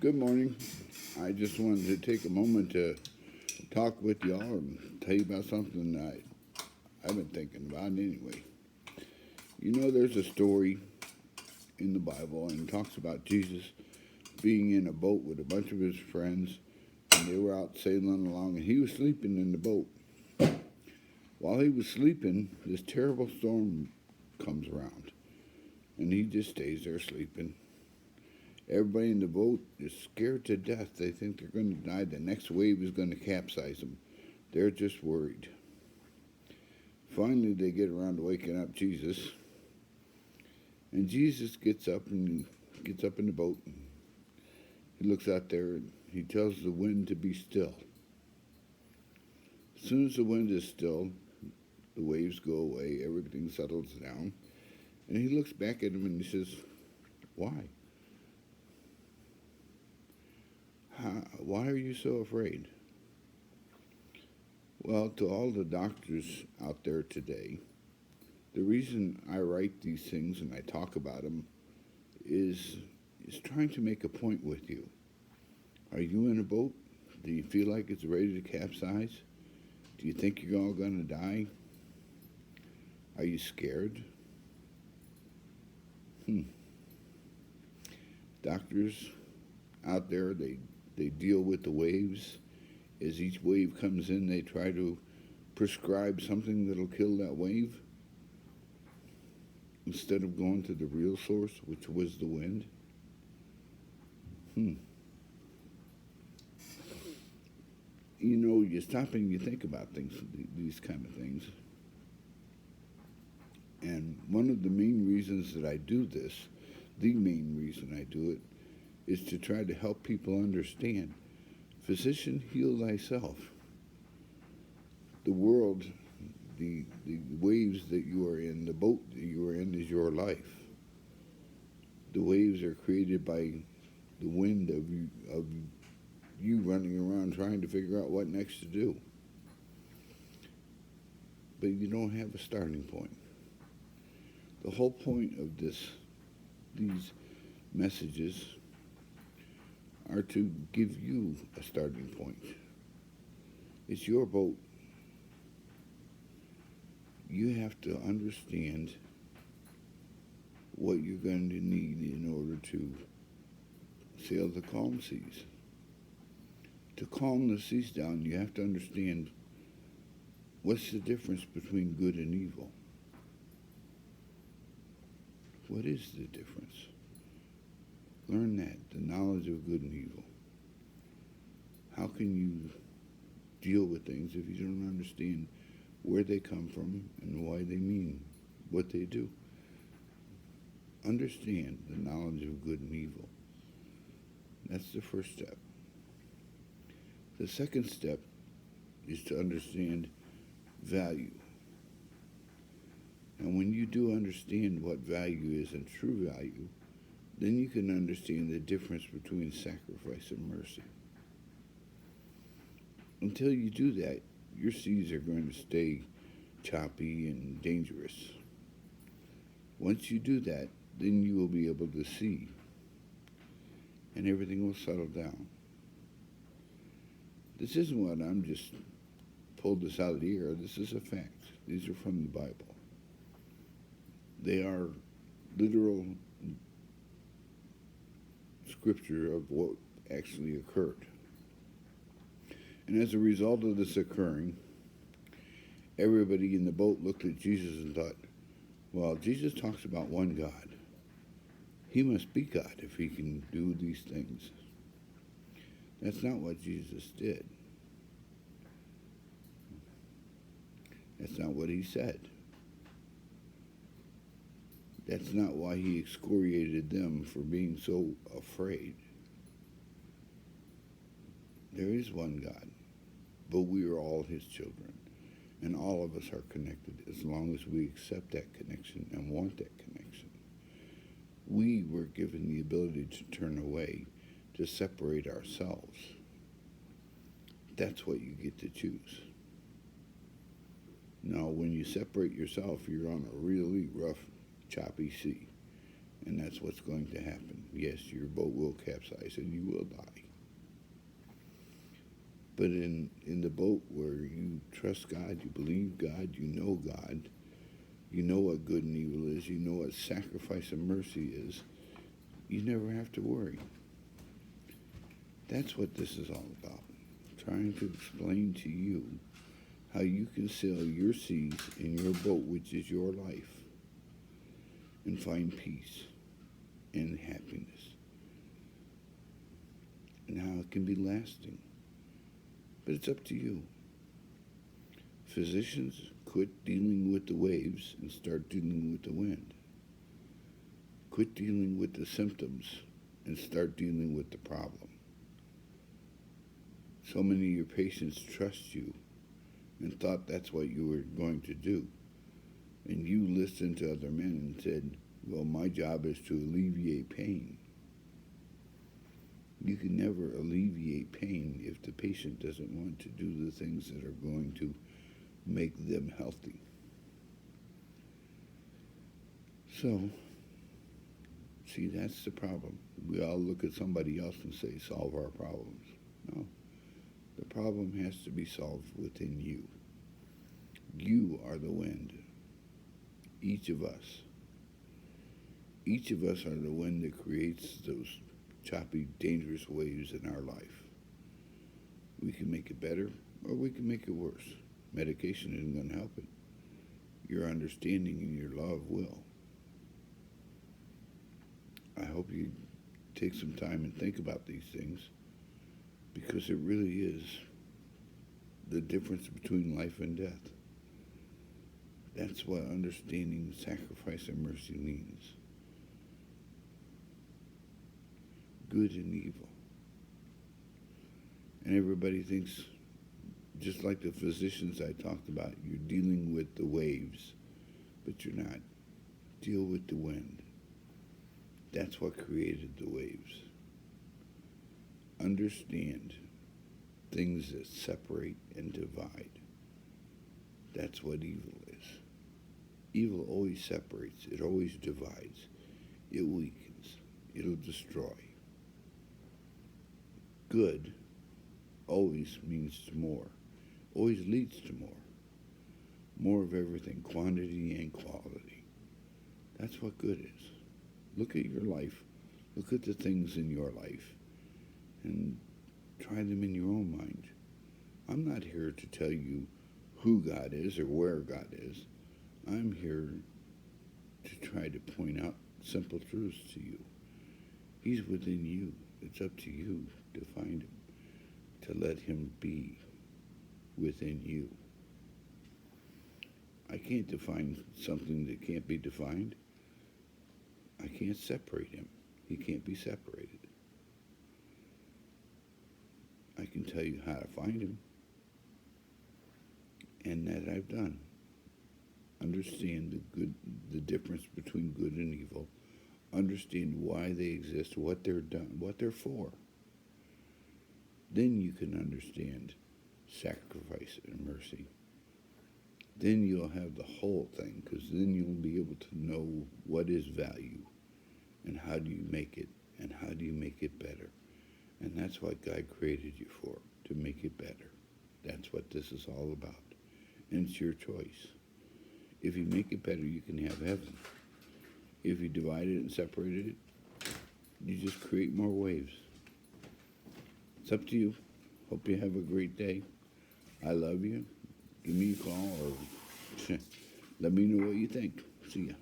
Good morning. I just wanted to take a moment to talk with y'all and tell you about something I've been thinking about anyway. You know, there's a story in the Bible and it talks about Jesus being in a boat with a bunch of his friends, and they were out sailing along, and he was sleeping in the boat. While he was sleeping, this terrible storm comes around, and he just stays there sleeping. Everybody in the boat is scared to death. They think they're going to die. The next wave is going to capsize them. They're just worried. Finally, they get around to waking up Jesus. And Jesus gets up and he gets up in the boat. And he looks out there and he tells the wind to be still. As soon as the wind is still, the waves go away. Everything settles down. And he looks back at him and he says, "Why? Why are you so afraid?" Well, to all the doctors out there today, the reason I write these things and I talk about them is trying to make a point with you. Are you in a boat? Do you feel like it's ready to capsize? Do you think you're all going to die? Are you scared? Doctors out there, they deal with the waves. As each wave comes in, they try to prescribe something that'll kill that wave instead of going to the real source, which was the wind. You know, you stop and you think about things, these kind of things. And one of the main reasons that I do this, the main reason I do it, is to try to help people understand. Physician, heal thyself. The world, the waves that you are in, the boat that you are in is your life. The waves are created by the wind of you running around trying to figure out what next to do. But you don't have a starting point. The whole point of these messages are to give you a starting point. It's your boat. You have to understand what you're going to need in order to sail the calm seas. To calm the seas down, you have to understand what's the difference between good and evil. What is the difference? Learn that, the knowledge of good and evil. How can you deal with things if you don't understand where they come from and why they mean what they do? Understand the knowledge of good and evil. That's the first step. The second step is to understand value. And when you do understand what value is and true value, then you can understand the difference between sacrifice and mercy. Until you do that, your seas are going to stay choppy and dangerous. Once you do that, then you will be able to see, and everything will settle down. This isn't what I'm just pulled this out of the air. This is a fact. These are from the Bible. They are literal scripture of what actually occurred. And as a result of this occurring, everybody in the boat looked at Jesus and thought, well, Jesus talks about one God. He must be God if he can do these things. That's not what Jesus did. That's not what he said. That's not why he excoriated them for being so afraid. There is one God, but we are all his children, and all of us are connected as long as we accept that connection and want that connection. We were given the ability to turn away, to separate ourselves. That's what you get to choose. Now, when you separate yourself, you're on a really rough, choppy sea. And that's what's going to happen. Yes, your boat will capsize and you will die. But in the boat where you trust God, you believe God, you know what good and evil is, you know what sacrifice and mercy is, you never have to worry. That's what this is all about. Trying to explain to you how you can sail your seas in your boat, which is your life, and find peace and happiness, and how it can be lasting. But it's up to you. Physicians, quit dealing with the waves and start dealing with the wind. Quit dealing with the symptoms and start dealing with the problem. So many of your patients trust you and thought that's what you were going to do. And you listened to other men and said, well, my job is to alleviate pain. You can never alleviate pain if the patient doesn't want to do the things that are going to make them healthy. So, see, that's the problem. We all look at somebody else and say, solve our problems. No. The problem has to be solved within you. You are the wind. Each of us. Each of us are the wind that creates those choppy, dangerous waves in our life. We can make it better or we can make it worse. Medication isn't going to help it. Your understanding and your love will. I hope you take some time and think about these things, because it really is the difference between life and death. That's what understanding sacrifice and mercy means. Good and evil. And everybody thinks, just like the physicians I talked about, you're dealing with the waves, but you're not. Deal with the wind. That's what created the waves. Understand things that separate and divide. That's what evil is. Evil always separates. It always divides. It weakens. It'll destroy. Good always means more. Always leads to more. More of everything, quantity and quality. That's what good is. Look at your life. Look at the things in your life and try them in your own mind. I'm not here to tell you who God is or where God is. I'm here to try to point out simple truths to you. He's within you. It's up to you to find him, to let him be within you. I can't define something that can't be defined. I can't separate him. He can't be separated. I can tell you how to find him, and that I've done. Understand the difference between good and evil. Understand why they exist, what they're done, what they're for. Then you can understand sacrifice and mercy. Then you'll have the whole thing, because then you'll be able to know what is value and how do you make it and how do you make it better. And that's what God created you for, to make it better. That's what this is all about. And it's your choice. If you make it better, you can have heaven. If you divided it and separated it, you just create more waves. It's up to you. Hope you have a great day. I love you. Give me a call or let me know what you think. See ya.